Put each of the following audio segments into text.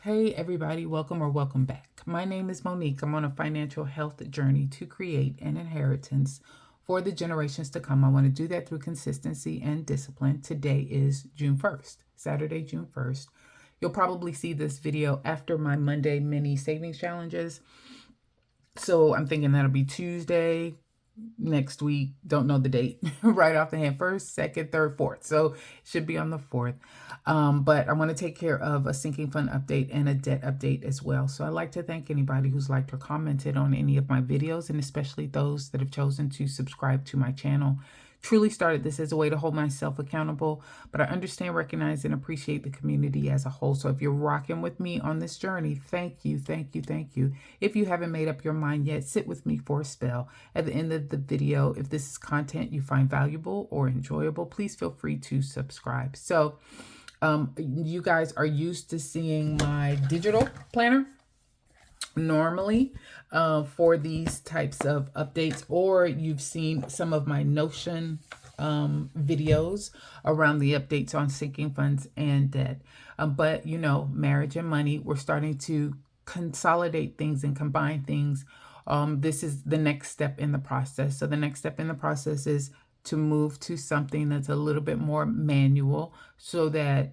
Hey everybody, welcome or welcome back. My name is Monique. I'm on a financial health journey to create an inheritance for the generations to come. I want to do that through consistency and discipline. Today is June 1st, Saturday, June 1st. You'll probably see this video after my Monday mini savings challenges. So I'm thinking that'll be Tuesday, next week. Don't know the date right off the hand. First, second, third, fourth. So it should be on the 4th. But I want to take care of a sinking fund update and a debt update as well. So I'd like to thank anybody who's liked or commented on any of my videos, and especially those that have chosen to subscribe to my channel. Truly started this as a way to hold myself accountable, but I understand, recognize, and appreciate the community as a whole. So if you're rocking with me on this journey, thank you, thank you, thank you. If you haven't made up your mind yet, sit with me for a spell. At the end of the video, if this is content you find valuable or enjoyable, please feel free to subscribe. So you guys are used to seeing my digital planner normally for these types of updates, or you've seen some of my Notion videos around the updates on sinking funds and debt. But you know, marriage and money, we're starting to consolidate things and combine things. This is the next step in the process. So the next step in the process is to move to something that's a little bit more manual, so that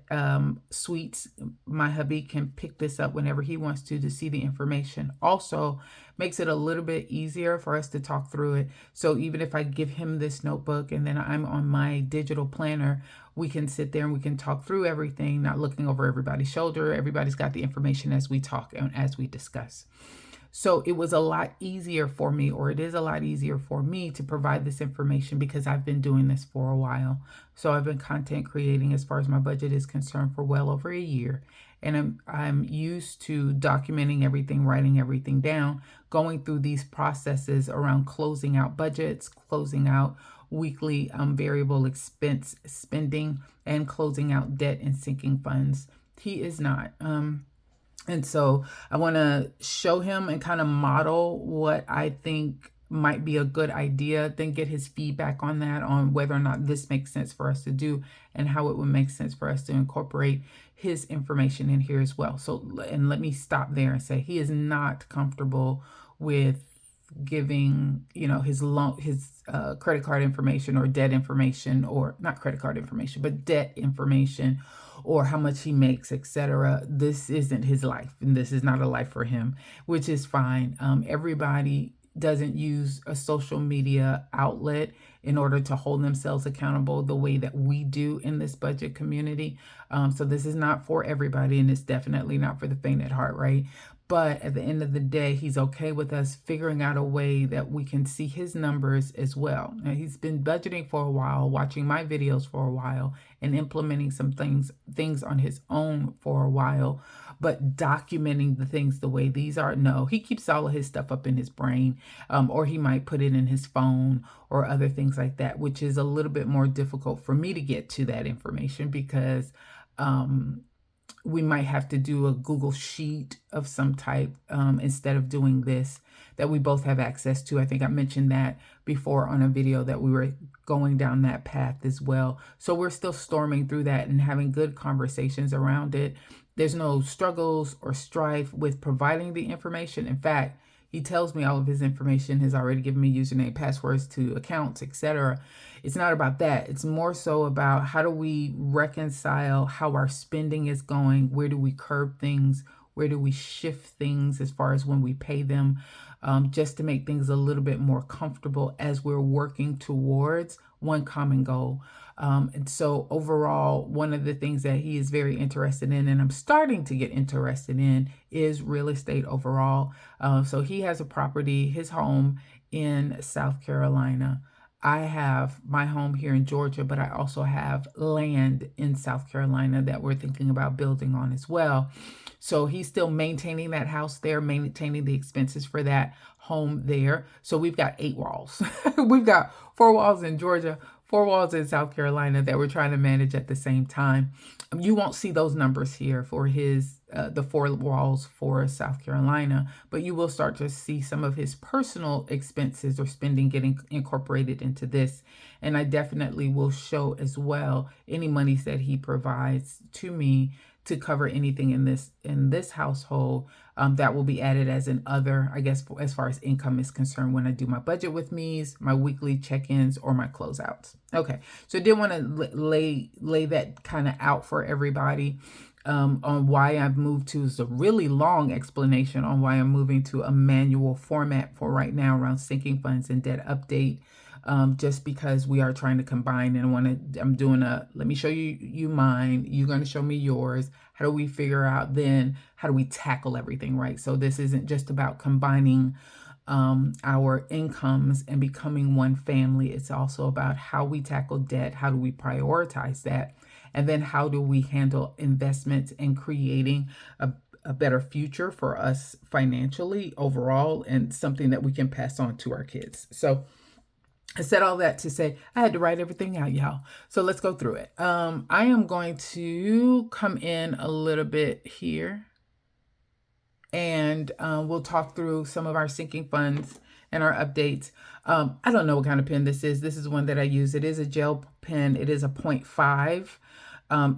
Sweets, my hubby, can pick this up whenever he wants to see the information. Also makes it a little bit easier for us to talk through it. So even if I give him this notebook and then I'm on my digital planner, we can sit there and we can talk through everything, not looking over everybody's shoulder. Everybody's got the information as we talk and as we discuss. So it was a lot easier for me, or it is a lot easier for me to provide this information because I've been doing this for a while. So I've been content creating as far as my budget is concerned for well over a year. And I'm used to documenting everything, writing everything down, going through these processes around closing out budgets, closing out weekly variable expense spending, and closing out debt and sinking funds. He is not. And so I want to show him and kind of model what I think might be a good idea, then get his feedback on that, on whether or not this makes sense for us to do and how it would make sense for us to incorporate his information in here as well. So, and let me stop there and say he is not comfortable with giving, you know, his credit card information or debt information, or not credit card information, but debt information, or how much he makes, etc. This isn't his life, and this is not a life for him, which is fine. Everybody doesn't use a social media outlet in order to hold themselves accountable the way that we do in this budget community. So this is not for everybody, and it's definitely not for the faint at heart, right? But at the end of the day, he's okay with us figuring out a way that we can see his numbers as well. Now, he's been budgeting for a while, watching my videos for a while, and implementing some things on his own for a while. But documenting the things the way these are, no. He keeps all of his stuff up in his brain, or he might put it in his phone or other things like that, which is a little bit more difficult for me to get to that information because we might have to do a Google Sheet of some type instead of doing this that we both have access to. I think I mentioned that before on a video that we were going down that path as well. So we're still storming through that and having good conversations around it. There's no struggles or strife with providing the information. In fact, he tells me all of his information, has already given me username, passwords to accounts, etc. It's not about that. It's more so about how do we reconcile how our spending is going? Where do we curb things? Where do we shift things as far as when we pay them? Just to make things a little bit more comfortable as we're working towards one common goal. And so overall, one of the things that he is very interested in, and I'm starting to get interested in, is real estate overall. So he has a property, his home in South Carolina. I have my home here in Georgia, but I also have land in South Carolina that we're thinking about building on as well. So he's still maintaining that house there, maintaining the expenses for that home there. So we've got 8 walls. We've got 4 walls in Georgia, 4 walls in South Carolina that we're trying to manage at the same time. You won't see those numbers here for his the 4 walls for South Carolina, but you will start to see some of his personal expenses or spending getting incorporated into this. And I definitely will show as well any monies that he provides to me to cover anything in this household that will be added as an other, I guess, as far as income is concerned, when I do my budget with me's, my weekly check-ins, or my closeouts. Okay, so I did want to lay that kind of out for everybody. On why I've moved to is a really long explanation on why I'm moving to a manual format for right now around sinking funds and debt update. Just because we are trying to combine, and I'm doing let me show you mine. You're going to show me yours. How do we figure out then, how do we tackle everything, right? So this isn't just about combining our incomes and becoming one family. It's also about how we tackle debt. How do we prioritize that? And then how do we handle investments and creating a better future for us financially overall, and something that we can pass on to our kids. So I said all that to say I had to write everything out, y'all. So let's go through it. I am going to come in a little bit here, and we'll talk through some of our sinking funds and our updates. I don't know what kind of pen this is. This is one that I use. It is a gel pen. It is a 0.5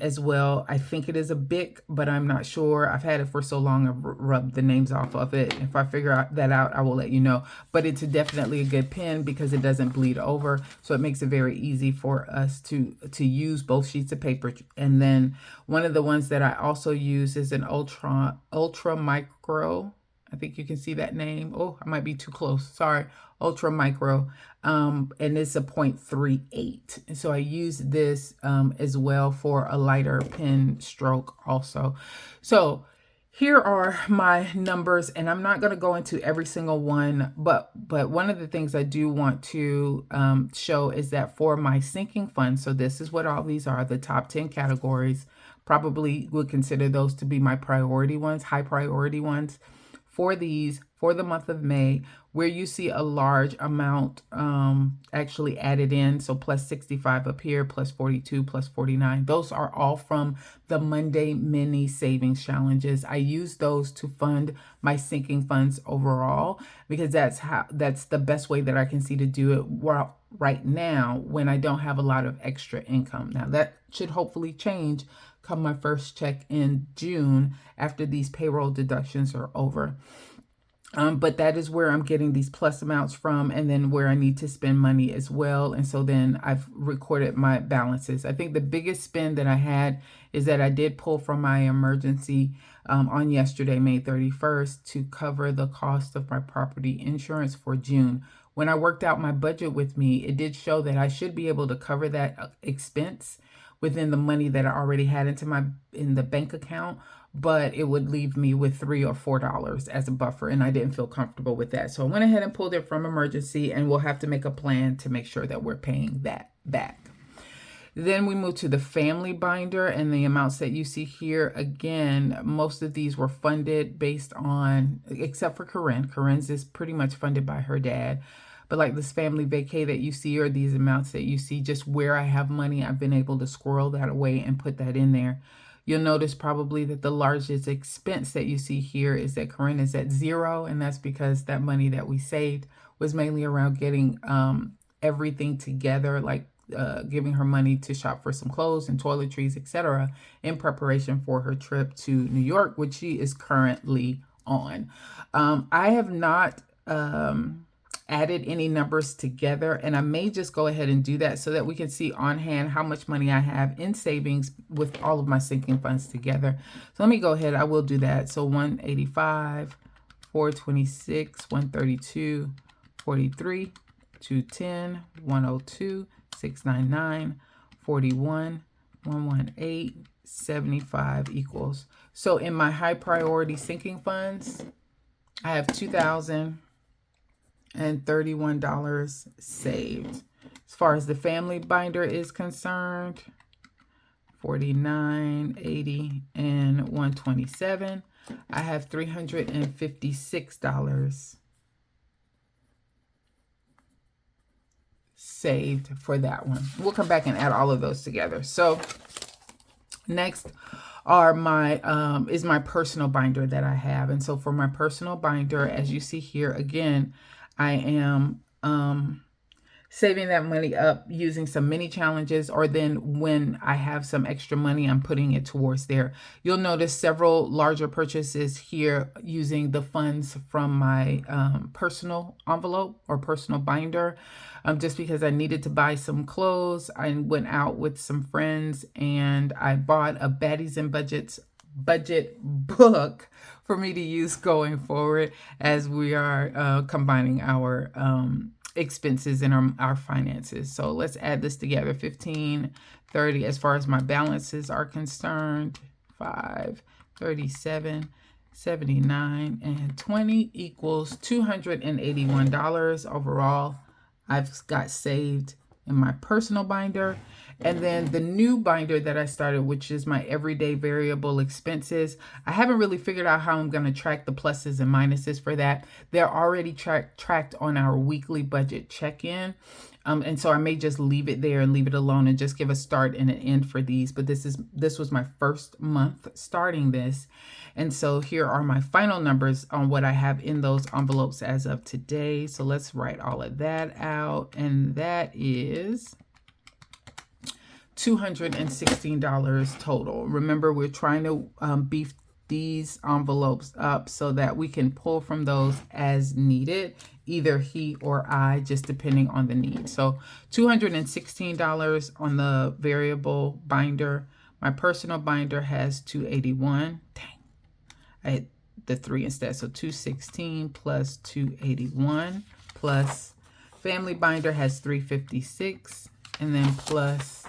as well. I think it is a Bic, but I'm not sure. I've had it for so long, I've rubbed the names off of it. If I figure that out, I will let you know. But it's definitely a good pen because it doesn't bleed over. So it makes it very easy for us to use both sheets of paper. And then one of the ones that I also use is an ultra micro. I think you can see that name. Oh, I might be too close. Sorry. Ultra micro. And it's a 0.38. And so I use this as well for a lighter pen stroke also. So here are my numbers, and I'm not going to go into every single one, but one of the things I do want to show is that for my sinking fund, so this is what all these are, the top 10 categories, probably would consider those to be my priority ones, high priority ones. For these, for the month of May, where you see a large amount actually added in, so plus 65 up here, plus 42, plus 49, those are all from the Monday mini savings challenges. I use those to fund my sinking funds overall, because that's the best way that I can see to do it right now when I don't have a lot of extra income. Now that should hopefully change come my first check in June after these payroll deductions are over. But that is where I'm getting these plus amounts from, and then where I need to spend money as well. And so then I've recorded my balances. I think the biggest spend that I had is that I did pull from my emergency on yesterday, May 31st, to cover the cost of my property insurance for June. When I worked out my budget with me, it did show that I should be able to cover that expense within the money that I already had in the bank account, but it would leave me with $3 or $4 as a buffer, and I didn't feel comfortable with that. So I went ahead and pulled it from emergency, and we'll have to make a plan to make sure that we're paying that back. Then we move to the family binder, and the amounts that you see here, again, most of these were funded based on, except for Corinne. Corinne's is pretty much funded by her dad. But like this family vacay that you see, or these amounts that you see, just where I have money, I've been able to squirrel that away and put that in there. You'll notice probably that the largest expense that you see here is that Corinne is at 0. And that's because that money that we saved was mainly around getting everything together, like giving her money to shop for some clothes and toiletries, etc., in preparation for her trip to New York, which she is currently on. I have not added any numbers together, and I may just go ahead and do that so that we can see on hand how much money I have in savings with all of my sinking funds together. So let me go ahead. I will do that. So 185, 426, 132, 43, 210, 102, 699, 41, 118, 75 equals. So in my high priority sinking funds, I have $2,031 saved. As far as the family binder is concerned, 49, 80, and 127. I have $356 saved for that one. We'll come back and add all of those together. So next are is my personal binder that I have. And so for my personal binder, as you see here, again, I am saving that money up using some mini challenges, or then when I have some extra money, I'm putting it towards there. You'll notice several larger purchases here using the funds from my personal envelope or personal binder, just because I needed to buy some clothes. I went out with some friends and I bought a Baddies and budget book for me to use going forward as we are combining our expenses and our finances. So let's add this together. 15, 30 as far as my balances are concerned. 5, 37, 79, and 20 equals $281 overall. I've got saved in my personal binder. And then the new binder that I started, which is my everyday variable expenses, I haven't really figured out how I'm going to track the pluses and minuses for that. They're already tracked on our weekly budget check-in. And so I may just leave it there and leave it alone and just give a start and an end for these. But this was my first month starting this. And so here are my final numbers on what I have in those envelopes as of today. So let's write all of that out. And that is $216 total. Remember, we're trying to beef these envelopes up so that we can pull from those as needed, either he or I, just depending on the need. So $216 on the variable binder. My personal binder has $281. Dang, I hit the 3 instead. So $216 plus $281 plus family binder has $356, and then plus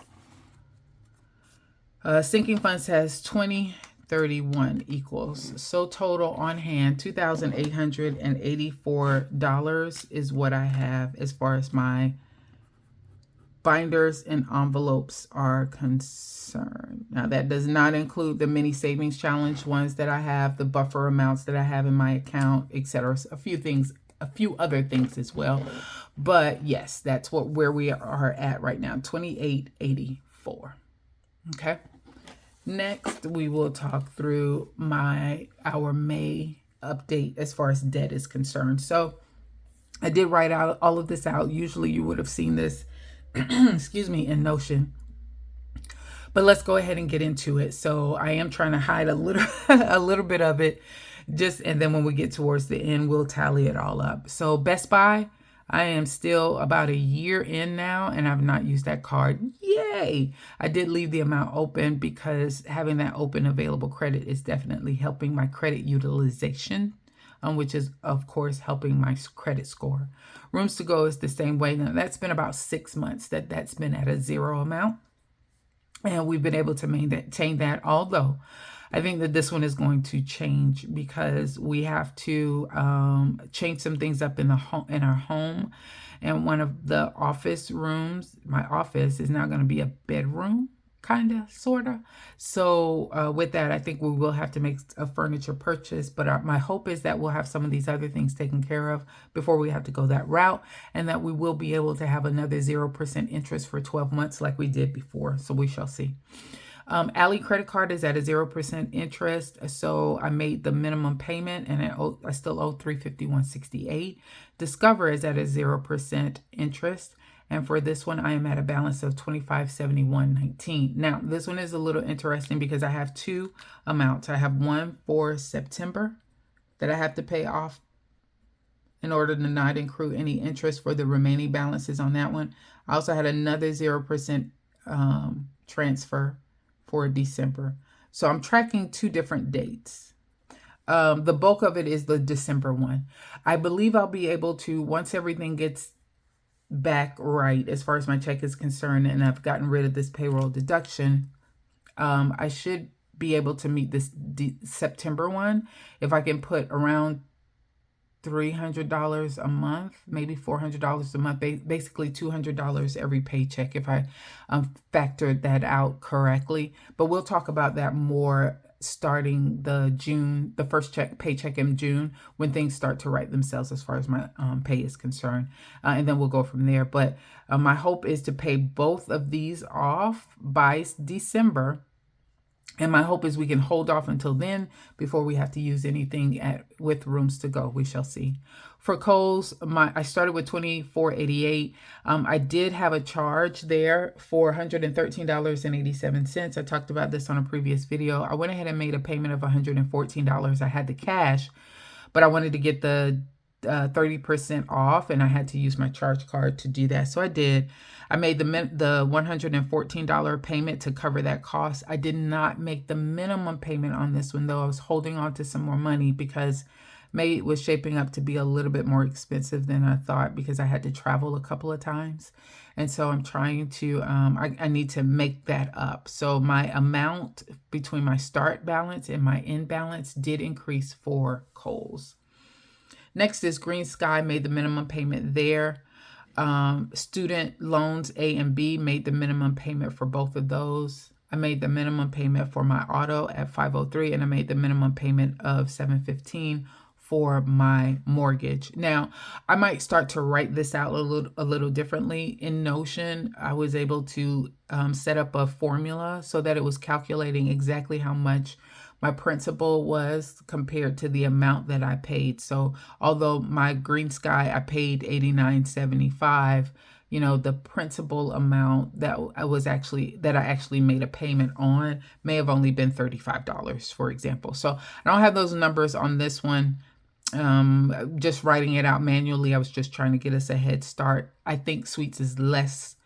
sinking funds has $20.31 equals. So total on hand, $2,884 is what I have as far as my binders and envelopes are concerned. Now that does not include the mini savings challenge ones that I have, the buffer amounts that I have in my account, etc. A few other things as well. But yes, that's where we are at right now, $2,884. Okay. Next, we will talk through our May update as far as debt is concerned. So I did write out all of this out. Usually you would have seen this, excuse me, in Notion. But let's go ahead and get into it. So I am trying to hide a little bit of it, and then when we get towards the end, we'll tally it all up. So Best Buy, I am still about a year in now, and I've not used that card. Yay! I did leave the amount open because having that open available credit is definitely helping my credit utilization, which is, of course, helping my credit score. Rooms to Go is the same way. Now, that's been about 6 months that's been at a zero amount, and we've been able to maintain that, although I think that this one is going to change because we have to change some things up in our home. And one of the office rooms, my office, is now going to be a bedroom, kind of, sort of. So with that, I think we will have to make a furniture purchase. But my hope is that we'll have some of these other things taken care of before we have to go that route, and that we will be able to have another 0% interest for 12 months like we did before. So we shall see. Ally credit card is at a 0% interest, so I made the minimum payment, and I still owe $351.68. Discover is at a 0% interest, and for this one, I am at a balance of $25.71.19. Now, this one is a little interesting because I have two amounts. I have one for September that I have to pay off in order to not accrue any interest for the remaining balances on that one. I also had another 0% transfer for December. So I'm tracking two different dates. The bulk of it is the December one. I believe I'll be able to, once everything gets back right as far as my check is concerned, and I've gotten rid of this payroll deduction, I should be able to meet this September one if I can put around $300 a month, maybe $400 a month, basically $200 every paycheck if I factored that out correctly. But we'll talk about that more starting the first paycheck in June, when things start to right themselves as far as my pay is concerned. And then we'll go from there. But my hope is to pay both of these off by December, And my hope is we can hold off until then before we have to use anything with rooms to go. We shall see. For Kohl's, I started with $24.88. I did have a charge there for $113.87. I talked about this on a previous video. I went ahead and made a payment of $114. I had the cash, but I wanted to get the 30% off, and I had to use my charge card to do that. So I did. I made the $114 payment to cover that cost. I did not make the minimum payment on this one, though. I was holding on to some more money because May was shaping up to be a little bit more expensive than I thought because I had to travel a couple of times. And so I'm trying to, I need to make that up. So my amount between my start balance and my end balance did increase for Kohl's. Next is Green Sky, made the minimum payment there. Student loans A and B, made the minimum payment for both of those. I made the minimum payment for my auto at $503, and I made the minimum payment of $715 for my mortgage. Now, I might start to write this out a little differently. In Notion, I was able to set up a formula so that it was calculating exactly how much my principal was compared to the amount that I paid. So although my Green Sky, I paid $89.75, you know, the principal amount that I actually made a payment on may have only been $35, for example. So I don't have those numbers on this one. Just writing it out manually, I was just trying to get us a head start. I think Sweets is less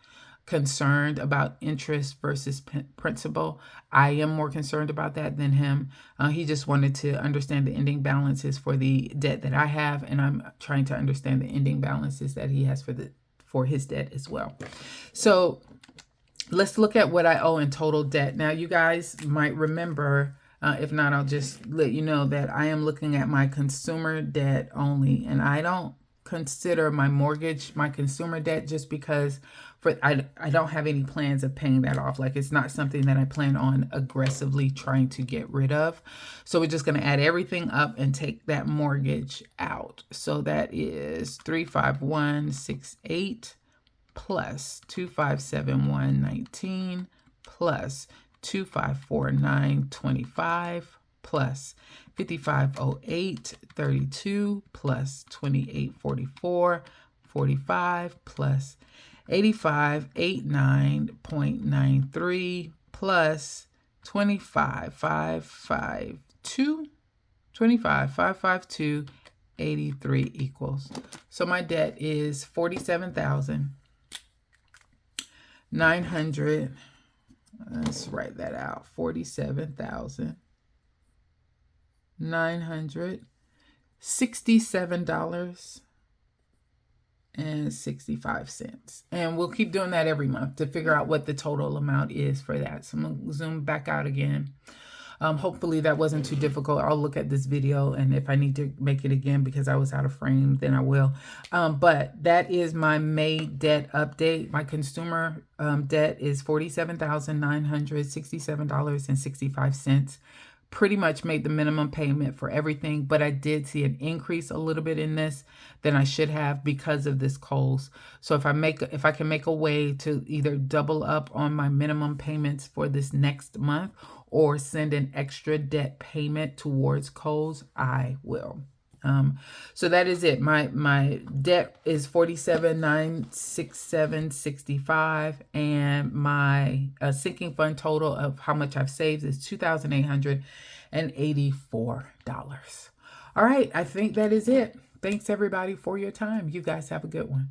concerned about interest versus principal. I am more concerned about that than him. He just wanted to understand the ending balances for the debt that I have, and I'm trying to understand the ending balances that he has for his debt as well. So let's look at what I owe in total debt. Now, you guys might remember, if not, I'll just let you know that I am looking at my consumer debt only, and I don't consider my mortgage my consumer debt just because I don't have any plans of paying that off. Like, it's not something that I plan on aggressively trying to get rid of. So we're just going to add everything up and take that mortgage out. So that is 35168 plus 257119 plus 254925 plus 5508.32 plus 2844.45 plus 8589.93 plus 25,552.83 equals. So my debt is $47,900. Let's write that out. $47,967.65. And we'll keep doing that every month to figure out what the total amount is for that. So I'm going to zoom back out again. Hopefully that wasn't too difficult. I'll look at this video, and if I need to make it again because I was out of frame, then I will. But that is my May debt update. My consumer debt is $47,967.65. Pretty much made the minimum payment for everything, but I did see an increase a little bit in this than I should have because of this Kohl's. So if I can make a way to either double up on my minimum payments for this next month or send an extra debt payment towards Kohl's, I will. So that is it. My debt is $47,967.65, and my sinking fund total of how much I've saved is $2,884. All right, I think that is it. Thanks everybody for your time. You guys have a good one.